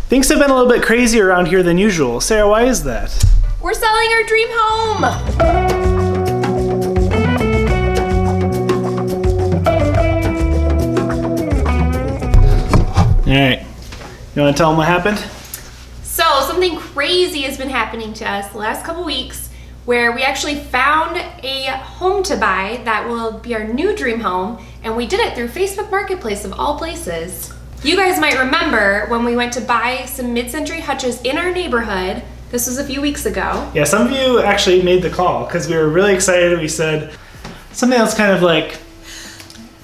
Things have been a little bit crazier around here than usual. Sarah, why is that? We're selling our dream home! Alright, you want to tell them what happened? So something crazy has been happening to us the last couple weeks where we actually found a home to buy that will be our new dream home, and we did it through Facebook Marketplace of all places. You guys might remember when we went to buy some mid-century hutches in our neighborhood. This was a few weeks ago. Yeah, some of you actually made the call because we were really excited. We said something else kind of like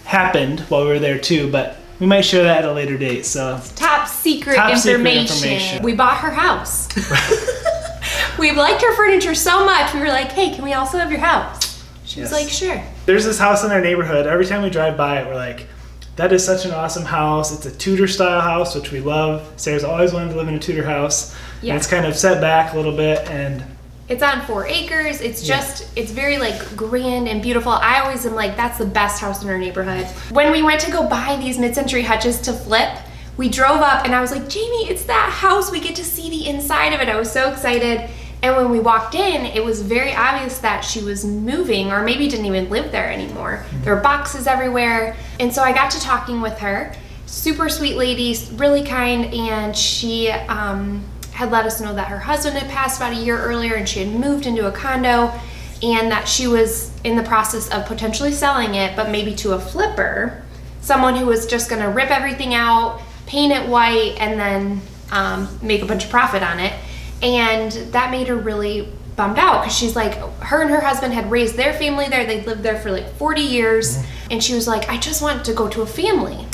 happened while we were there too, but we might share that at a later date. So Top secret information. We bought her house. We liked her furniture so much, we were like, hey, can we also have your house? She was like, sure. There's this house in our neighborhood. Every time we drive by it, we're like, that is such an awesome house. It's a Tudor style house, which we love. Sarah's always wanted to live in a Tudor house. Yeah. And it's kind of set back a little bit, and it's on 4 acres. It's just, it's very like grand and beautiful. I always am like, that's the best house in our neighborhood. When we went to go buy these mid-century hutches to flip, we drove up and I was like, Jamie, it's that house. We get to see the inside of it. I was so excited. And when we walked in, it was very obvious that she was moving, or maybe didn't even live there anymore. There were boxes everywhere. And so I got to talking with her. Super sweet lady, really kind, and she had let us know that her husband had passed about a year earlier and she had moved into a condo, and that she was in the process of potentially selling it, but maybe to a flipper, someone who was just gonna rip everything out, paint it white, and then make a bunch of profit on it. And that made her really bummed out because she's like, her and her husband had raised their family there. They'd lived there for like 40 years. And she was like, I just want to go to a family.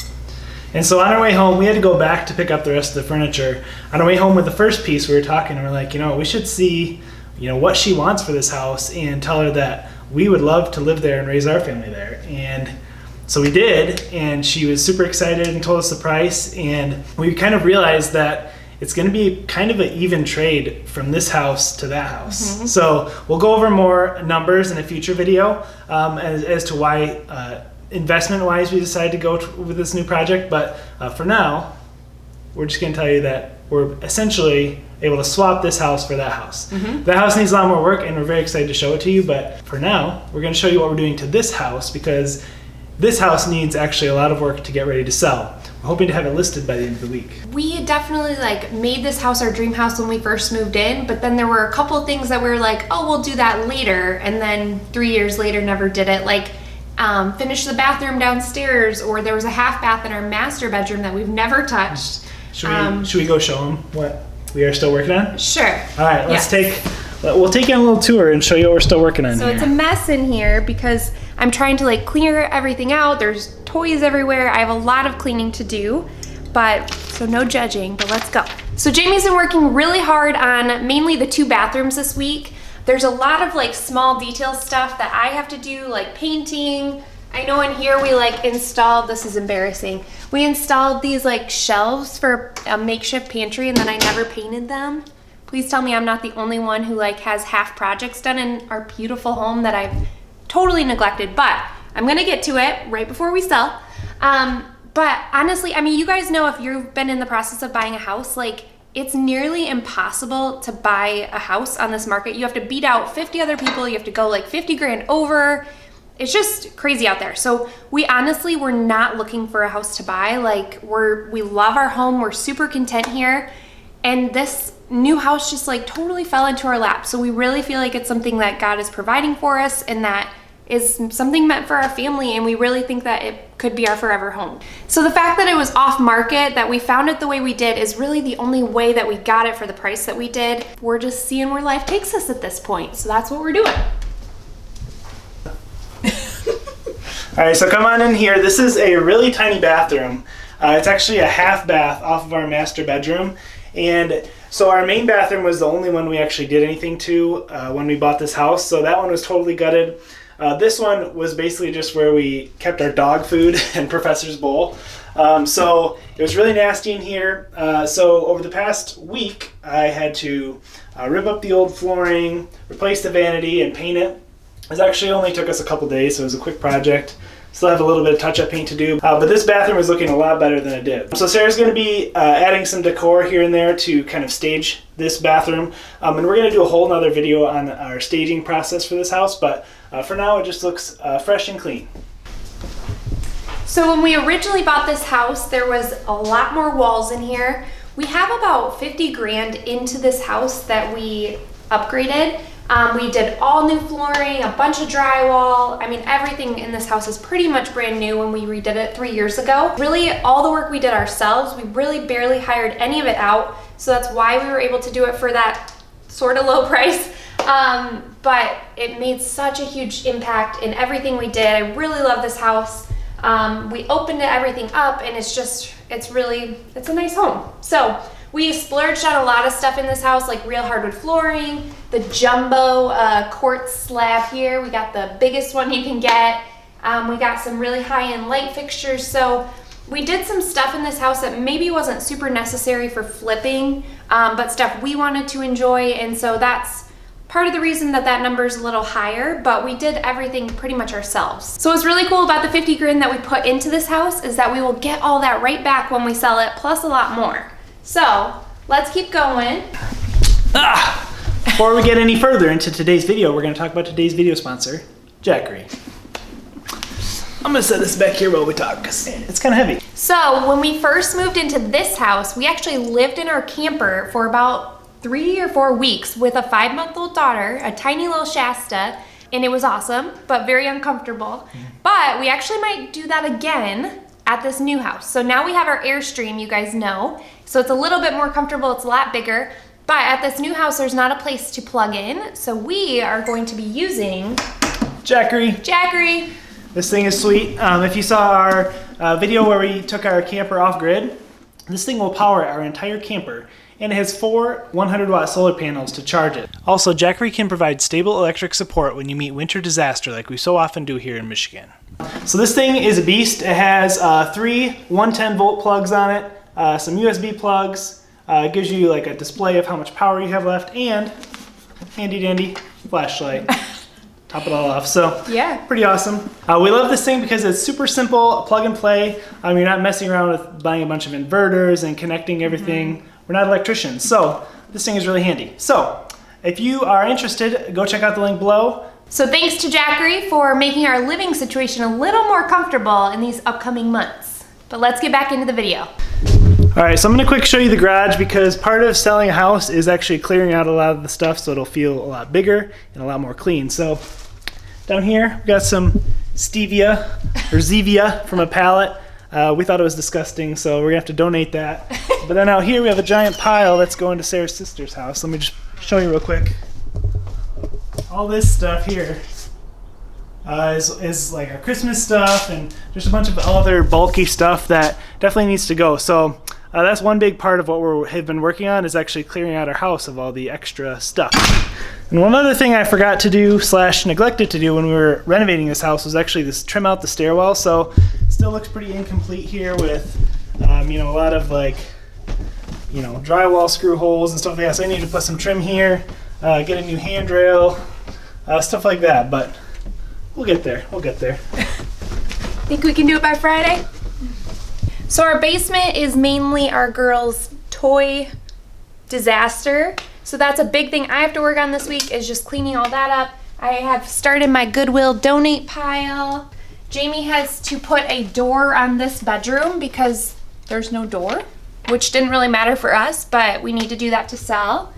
And so on our way home, we had to go back to pick up the rest of the furniture. On our way home with the first piece, we were talking, and we're like, we should see, what she wants for this house and tell her that we would love to live there and raise our family there. And so we did, and she was super excited and told us the price. And we kind of realized that it's going to be kind of an even trade from this house to that house. So we'll go over more numbers in a future video as to why investment-wise we decided to go with this new project. But for now, we're just going to tell you that we're essentially able to swap this house for that house. That house needs a lot more work, and we're very excited to show it to you. But for now, we're going to show you what we're doing to this house, because this house needs actually a lot of work to get ready to sell. We're hoping to have it listed by the end of the week. We definitely made this house our dream house when we first moved in, but then there were a couple of things that we were like, oh, we'll do that later, and then 3 years later never did it. Like finish the bathroom downstairs, or there was a half bath in our master bedroom that we've never touched. Should we go show them what we are still working on? Sure. All right, we'll take you on a little tour and show you what we're still working on. So it's a mess in here because I'm trying to clear everything out. There's toys everywhere. I have a lot of cleaning to do, so no judging, but let's go. So Jamie's been working really hard on mainly the 2 bathrooms this week. There's a lot of small detail stuff that I have to do, like painting. I know in here we installed, this is embarrassing, we installed these shelves for a makeshift pantry, and then I never painted them. Please tell me I'm not the only one who has half projects done in our beautiful home that I've totally neglected, but I'm gonna get to it right before we sell. But honestly, you guys know, if you've been in the process of buying a house, it's nearly impossible to buy a house on this market. You have to beat out 50 other people. You have to go 50 grand over. It's just crazy out there. So we honestly were not looking for a house to buy. We love our home. We're super content here. And this new house just totally fell into our lap. So we really feel like it's something that God is providing for us, and that is something meant for our family, and we really think that it could be our forever home. So the fact that it was off market, that we found it the way we did, is really the only way that we got it for the price that we did. We're just seeing where life takes us at this point. So that's what we're doing. All right, so come on in here. This is a really tiny bathroom. It's actually a half bath off of our master bedroom. And so our main bathroom was the only one we actually did anything to when we bought this house. So that one was totally gutted. This one was basically just where we kept our dog food and Professor's bowl. So it was really nasty in here. So over the past week, I had to rip up the old flooring, replace the vanity, and paint it. It actually only took us a couple days, so it was a quick project. Still have a little bit of touch-up paint to do, but this bathroom is looking a lot better than it did. So Sarah's going to be adding some decor here and there to kind of stage this bathroom, and we're going to do a whole nother video on our staging process for this house, but for now it just looks fresh and clean. So when we originally bought this house, there was a lot more walls in here. We have about 50 grand into this house that we upgraded. We did all new flooring, a bunch of drywall. I mean, everything in this house is pretty much brand new when we redid it 3 years ago. Really, all the work we did ourselves, we really barely hired any of it out. So that's why we were able to do it for that sort of low price. But it made such a huge impact in everything we did. I really love this house. We opened everything up and it's a nice home. So we splurged on a lot of stuff in this house, like real hardwood flooring, the jumbo quartz slab here. We got the biggest one you can get. We got some really high-end light fixtures. So we did some stuff in this house that maybe wasn't super necessary for flipping, but stuff we wanted to enjoy. And so that's part of the reason that number is a little higher, but we did everything pretty much ourselves. So what's really cool about the 50 grand that we put into this house is that we will get all that right back when we sell it, plus a lot more. So let's keep going. Before we get any further into today's video, we're going to talk about today's video sponsor, Jackery. I'm going to set this back here while we talk because it's kind of heavy. So when we first moved into this house, we actually lived in our camper for about 3 or 4 weeks with a 5-month-old daughter, a tiny little Shasta, and it was awesome, but very uncomfortable. But we actually might do that again at this new house. So now we have our Airstream, you guys know. So it's a little bit more comfortable, it's a lot bigger. But at this new house, there's not a place to plug in. So we are going to be using Jackery. This thing is sweet. If you saw our video where we took our camper off grid, this thing will power our entire camper. And it has 4 100-watt solar panels to charge it. Also, Jackery can provide stable electric support when you meet winter disaster like we so often do here in Michigan. So this thing is a beast. It has 3 110-volt plugs on it, some USB plugs. It gives you like a display of how much power you have left, and handy dandy flashlight. Top it all off. So yeah, pretty awesome. We love this thing because it's super simple, plug and play. You're not messing around with buying a bunch of inverters and connecting everything. We're not electricians, so this thing is really handy. So if you are interested, go check out the link below. So thanks to Jackery for making our living situation a little more comfortable in these upcoming months. But let's get back into the video. All right, so I'm gonna quick show you the garage because part of selling a house is actually clearing out a lot of the stuff so it'll feel a lot bigger and a lot more clean. So down here, we got some stevia or Zevia from a pallet. We thought it was disgusting, so we're gonna have to donate that. But then out here we have a giant pile that's going to Sarah's sister's house. Let me just show you real quick. All this stuff here is like our Christmas stuff and just a bunch of other bulky stuff that definitely needs to go. So that's one big part of what we have been working on, is actually clearing out our house of all the extra stuff. And one other thing I forgot to do / neglected to do when we were renovating this house was actually this trim out the stairwell. So it still looks pretty incomplete here with a lot of drywall screw holes and stuff like that. So I need to put some trim here, get a new handrail, stuff like that. But we'll get there. Think we can do it by Friday? So our basement is mainly our girls' toy disaster. So that's a big thing I have to work on this week, is just cleaning all that up. I have started my Goodwill donate pile. Jamie has to put a door on this bedroom because there's no door, which didn't really matter for us, but we need to do that to sell.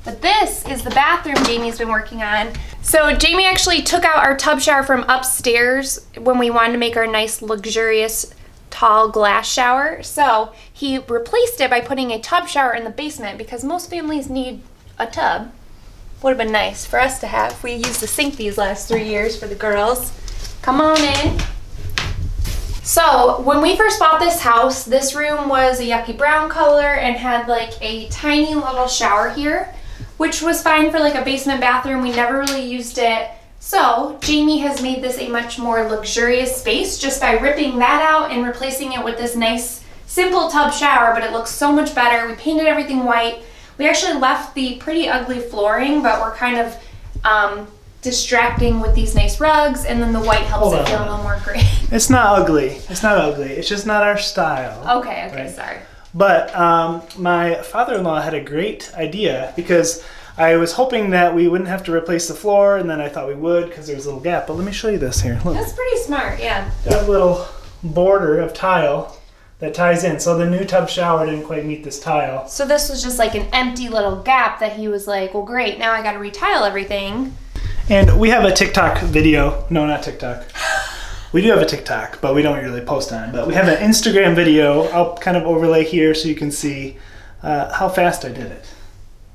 But this is the bathroom Jamie's been working on. So Jamie actually took out our tub shower from upstairs when we wanted to make our nice luxurious tall glass shower. So he replaced it by putting a tub shower in the basement because most families need a tub. Would have been nice for us to have. We used the sink these last 3 years for the girls. Come on in. So when we first bought this house, this room was a yucky brown color and had like a tiny little shower here, which was fine for like a basement bathroom. We never really used it. So Jamie has made this a much more luxurious space just by ripping that out and replacing it with this nice simple tub shower, but it looks so much better. We painted everything white. We actually left the pretty ugly flooring, but we're kind of distracting with these nice rugs, and then the white helps Hold it on. feel a little more gray. It's not ugly. It's not ugly. It's just not our style. Okay, Right. sorry. But my father-in-law had a great idea because I was hoping that we wouldn't have to replace the floor, and then I thought we would because there's a little gap. But let me show you this here. Look, That's pretty smart, yeah. got a little border of tile that ties in. So the new tub shower didn't quite meet this tile. So this was just like an empty little gap that he was like, well, great, now I gotta retile everything. And we have a TikTok video. No, not TikTok. We do have a TikTok, but we don't really post on it. But we have an Instagram video. I'll kind of overlay here so you can see how fast I did it.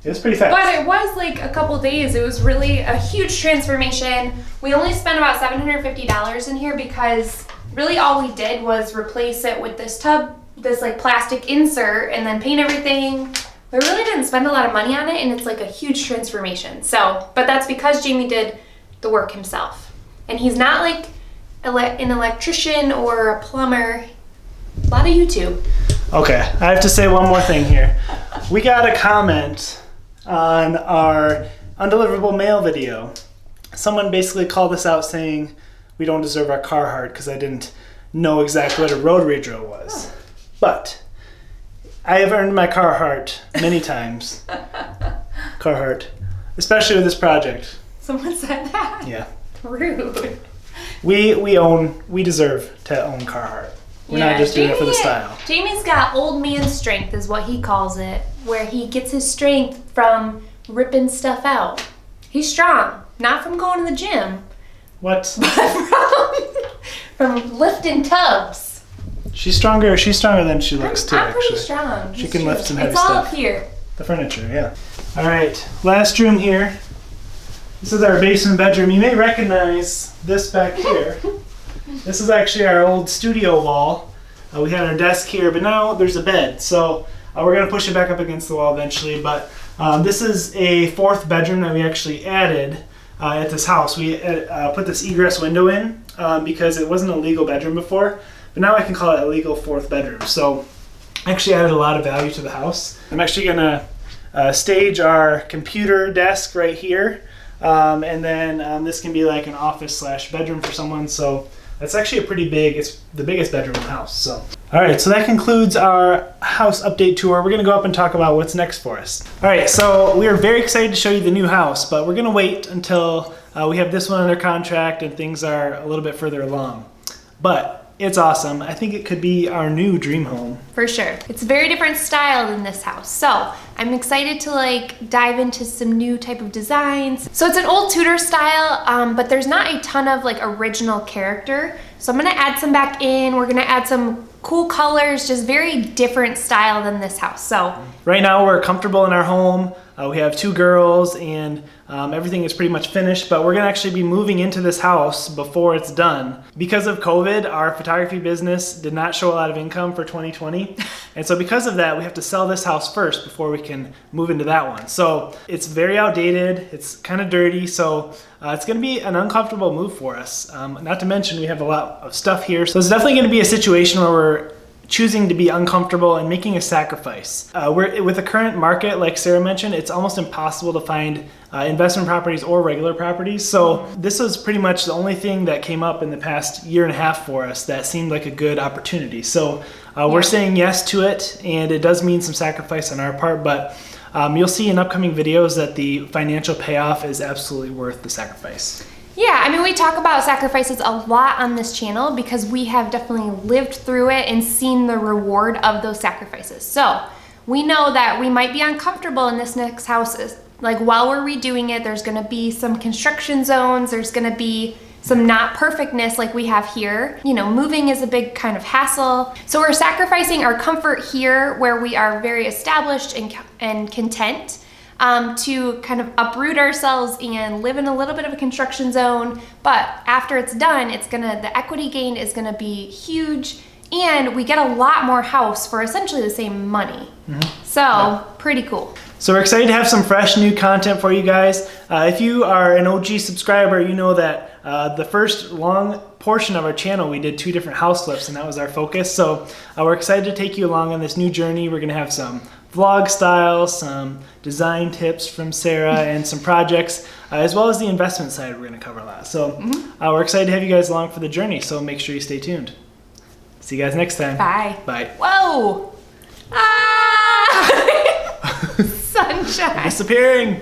It was pretty fast. But it was like a couple days. It was really a huge transformation. We only spent about $750 in here because really all we did was replace it with this tub, this like plastic insert, and then paint everything. We really didn't spend a lot of money on it, and it's like a huge transformation. So, but that's because Jamie did the work himself. And he's not like an electrician or a plumber. A lot of YouTube. Okay, I have to say one more thing here. We got a comment on our undeliverable mail video. Someone basically called us out saying we don't deserve our Carhartt because I didn't know exactly what a rotary drill was. But I have earned my Carhartt many times. Carhartt, especially with this project. Someone said that? Yeah. Rude. We deserve to own Carhartt. We're not just doing it for the style. Jamie's got old man strength is what he calls it, where he gets his strength from ripping stuff out. He's strong, not from going to the gym, What? but from lifting tubs. She's stronger than she looks too, I'm pretty actually. strong. She It's can true. lift some heavy It's all stuff. up here. The furniture, yeah. All right, last room here. This is our basement bedroom. You may recognize this back here. This is actually our old studio wall. We had our desk here, but now there's a bed. So we're gonna push it back up against the wall eventually. But this is a fourth bedroom that we actually added at this house. We put this egress window in because it wasn't a legal bedroom before, but now I can call it a legal fourth bedroom. So I actually added a lot of value to the house. I'm actually gonna stage our computer desk right here. And then this can be like an office slash bedroom for someone. So that's actually a pretty big, it's the biggest bedroom in the house. So, all right, so that concludes our house update tour. We're gonna go up and talk about what's next for us. All right, so we are very excited to show you the new house, but we're gonna wait until we have this one under contract and things are a little bit further along. But it's awesome. I think it could be our new dream home. For sure. It's a very different style than this house. So I'm excited to like dive into some new type of designs. So it's an old Tudor style, but there's not a ton of like original character. So I'm gonna add some back in. We're gonna add some cool colors, just very different style than this house. So right now we're comfortable in our home. We have 2 girls and everything is pretty much finished, but we're gonna actually be moving into this house before it's done. Because of COVID, our photography business did not show a lot of income for 2020. And so because of that, we have to sell this house first before we can move into that one. So it's very outdated, it's kind of dirty, so it's gonna be an uncomfortable move for us. Not to mention we have a lot of stuff here. So it's definitely gonna be a situation where we're choosing to be uncomfortable and making a sacrifice. With the current market, like Sarah mentioned, it's almost impossible to find investment properties or regular properties. So this was pretty much the only thing that came up in the past year and a half for us that seemed like a good opportunity. So we're saying yes to it, and it does mean some sacrifice on our part, but you'll see in upcoming videos that the financial payoff is absolutely worth the sacrifice. yeah, I mean, we talk about sacrifices a lot on this channel because we have definitely lived through it and seen the reward of those sacrifices. So we know that we might be uncomfortable in this next house. Like while we're redoing it, there's gonna be some construction zones, there's gonna be some not perfectness like we have here. You know, moving is a big kind of hassle. So we're sacrificing our comfort here where we are very established and content. To kind of uproot ourselves and live in a little bit of a construction zone. But after it's done, the equity gain is gonna be huge, and we get a lot more house for essentially the same money. So pretty cool. So we're excited to have some fresh new content for you guys. If you are an OG subscriber, you know that the first long portion of our channel, we did 2 different house flips, and that was our focus. So we're excited to take you along on this new journey. We're gonna have some vlog style, some design tips from Sarah, and some projects, as well as the investment side we're going to cover a lot. So we're excited to have you guys along for the journey, so make sure you stay tuned. See you guys next time. Bye. Bye. Whoa! Ah! Sunshine. Disappearing.